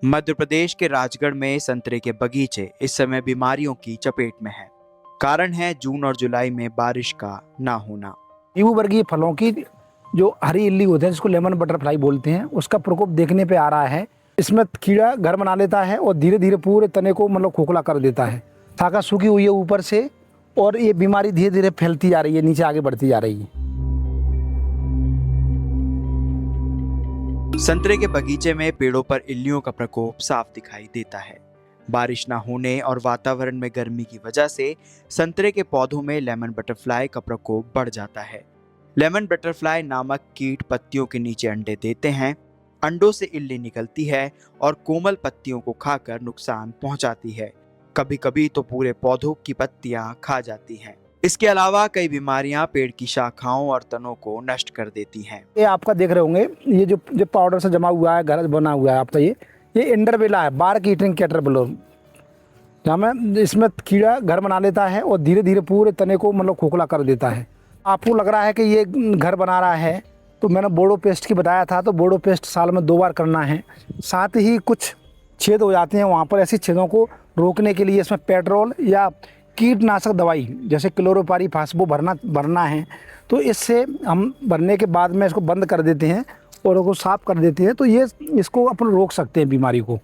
मध्य प्रदेश के राजगढ़ में संतरे के बगीचे इस समय बीमारियों की चपेट में हैं। कारण है जून और जुलाई में बारिश का ना होना। नींबू वर्गीय फलों की जो हरी इल्ली होते हैं, जिसको लेमन बटरफ्लाई बोलते हैं, उसका प्रकोप देखने पे आ रहा है। इसमें कीड़ा घर बना लेता है और धीरे धीरे पूरे तने को खोखला कर देता है। शाखा सूखी हुई है ऊपर से और ये बीमारी धीरे धीरे फैलती जा रही है, नीचे आगे बढ़ती जा रही है। संतरे के बगीचे में पेड़ों पर इल्लियों का प्रकोप साफ दिखाई देता है। बारिश न होने और वातावरण में गर्मी की वजह से संतरे के पौधों में लेमन बटरफ्लाई का प्रकोप बढ़ जाता है। लेमन बटरफ्लाई नामक कीट पत्तियों के नीचे अंडे देते हैं। अंडों से इल्ली निकलती है और कोमल पत्तियों को खाकर नुकसान पहुंचाती है। कभी कभी तो पूरे पौधों की पत्तियां खा जाती हैं। इसके अलावा कई बीमारियां पेड़ की शाखाओं और तनों को नष्ट कर देती हैं। ये आपका देख रहे होंगे, ये जो पाउडर से जमा हुआ है, घर बना हुआ है आपका, ये इंडरबेला है, बार्क ईटिंग कैटरपिलर। हमें इसमें कीड़ा घर बना लेता है और धीरे धीरे पूरे तने को खोखला कर देता है। आपको लग रहा है कि ये घर बना रहा है, तो मैंने बोडो पेस्ट की बताया था, तो बोडो पेस्ट साल में 2 बार करना है। साथ ही कुछ छेद हो जाते हैं वहाँ पर, ऐसी छेदों को रोकने के लिए इसमें पेट्रोल या कीटनाशक दवाई जैसे क्लोरोपाइरीफास वो भरना है। तो इससे हम भरने के बाद में इसको बंद कर देते हैं और उसको साफ कर देते हैं, तो ये इसको अपन रोक सकते हैं बीमारी को।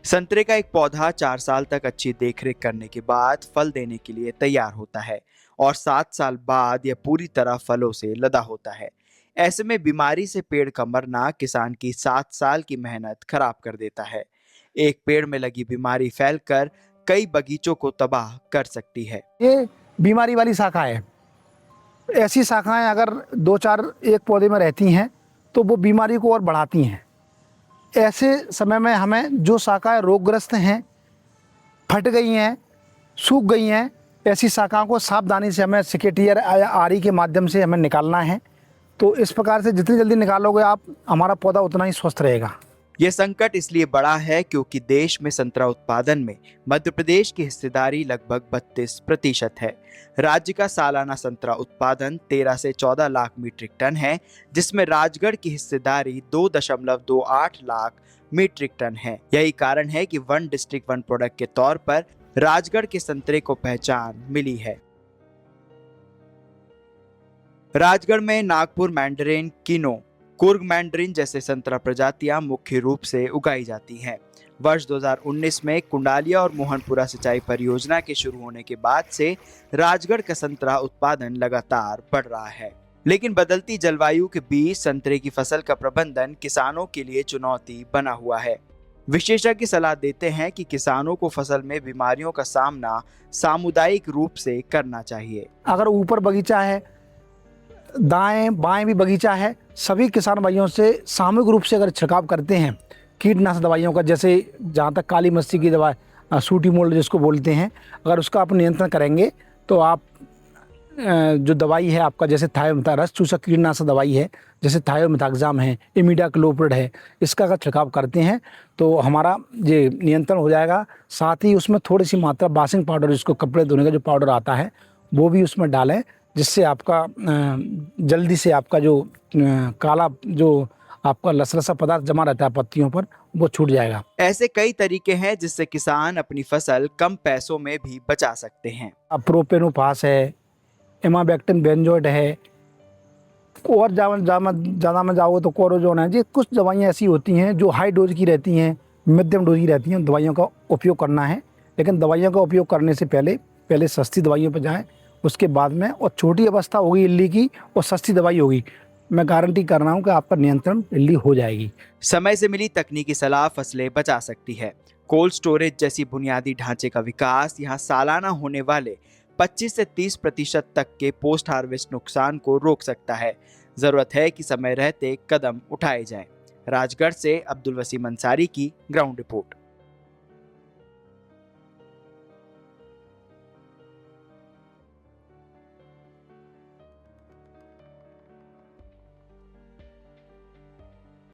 संतरे का एक पौधा 4 साल तक अच्छी देखरेख करने के बाद फल देने के लिए तैयार होता है और 7 साल बाद यह पूरी तरह फलों से लदा होता है। ऐसे में बीमारी से पेड़ का मरना किसान की 7 साल की मेहनत खराब कर देता है। एक पेड़ में लगी बीमारी फैलकर कई बगीचों को तबाह कर सकती है। ये बीमारी वाली शाखा है। ऐसी शाखाएं अगर 2-4 एक पौधे में रहती हैं तो वो बीमारी को और बढ़ाती हैं। ऐसे समय में हमें जो शाखाएं रोगग्रस्त हैं, फट गई हैं, सूख गई हैं, ऐसी शाखाओं को सावधानी से हमें सिकेटियर या आरी के माध्यम से हमें निकालना है। तो इस प्रकार से जितनी जल्दी निकालोगे आप, हमारा पौधा उतना ही स्वस्थ रहेगा। यह संकट इसलिए बड़ा है क्योंकि देश में संतरा उत्पादन में मध्य प्रदेश की हिस्सेदारी लगभग 32% है। राज्य का सालाना संतरा उत्पादन 13 से 14 लाख मीट्रिक टन है, जिसमें राजगढ़ की हिस्सेदारी 2.28 लाख मीट्रिक टन है। यही कारण है कि वन डिस्ट्रिक्ट वन प्रोडक्ट के तौर पर राजगढ़ के संतरे को पहचान मिली है। राजगढ़ में नागपुर मैंडरिन, किनो, कुर्ग मैंडरिन जैसे संतरा प्रजातियां मुख्य रूप से उगाई जाती हैं। वर्ष 2019 में कुंडालिया और मोहनपुरा सिंचाई परियोजना के शुरू होने के बाद से राजगढ़ का संतरा उत्पादन लगातार बढ़ रहा है। लेकिन बदलती जलवायु के बीच संतरे की फसल का प्रबंधन किसानों के लिए चुनौती बना हुआ है। विशेषज्ञ सलाह देते हैं कि किसानों को फसल में बीमारियों का सामना सामुदायिक रूप से करना चाहिए। अगर ऊपर बगीचा है, दाएं बाएं भी बगीचा है, सभी किसान भाइयों से सामूहिक रूप से अगर छिड़काव करते हैं कीटनाशक दवाइयों का, जैसे जहाँ तक काली मस्ती की दवा सूटी मोल्ड जिसको बोलते हैं, अगर उसका आप नियंत्रण करेंगे तो आप जो दवाई है आपका, जैसे रस चूसक कीटनाशक दवाई है, जैसे थायोमिथाक्साम है, इमिडाक्लोप्रिड है, इसका अगर छिड़काव करते हैं तो हमारा ये नियंत्रण हो जाएगा। साथ ही उसमें थोड़ी सी मात्रा वाशिंग पाउडर, जिसको कपड़े धोने का जो पाउडर आता है, वो भी उसमें डालें, जिससे आपका जल्दी से आपका जो काला जो आपका लसलसा पदार्थ जमा रहता है पत्तियों पर, वो छूट जाएगा। ऐसे कई तरीके हैं जिससे किसान अपनी फसल कम पैसों में भी बचा सकते हैं। अब प्रोपेनोफास है, इमाबेक्टिन बेंजोएट है, और ज़्यादा में जाओ तो कोरोजोन है। जी कुछ दवाइयाँ ऐसी होती हैं जो हाई डोज की रहती हैं, मध्यम डोज की रहती हैं। दवाइयों का उपयोग करना है, लेकिन दवाइयों का उपयोग करने से पहले सस्ती दवाइयों पर जाएं, उसके बाद में, और छोटी अवस्था होगी इल्ली की और सस्ती दवाई होगी, मैं गारंटी कर रहा हूँ कि आपका नियंत्रण इल्ली हो जाएगी। समय से मिली तकनीकी सलाह फसलें बचा सकती है। कोल्ड स्टोरेज जैसी बुनियादी ढांचे का विकास यहाँ सालाना होने वाले 25 से 30% तक के पोस्ट हार्वेस्ट नुकसान को रोक सकता है। जरूरत है कि समय रहते कदम उठाए जाएं। राजगढ़ से अब्दुल वसीम अंसारी की ग्राउंड रिपोर्ट।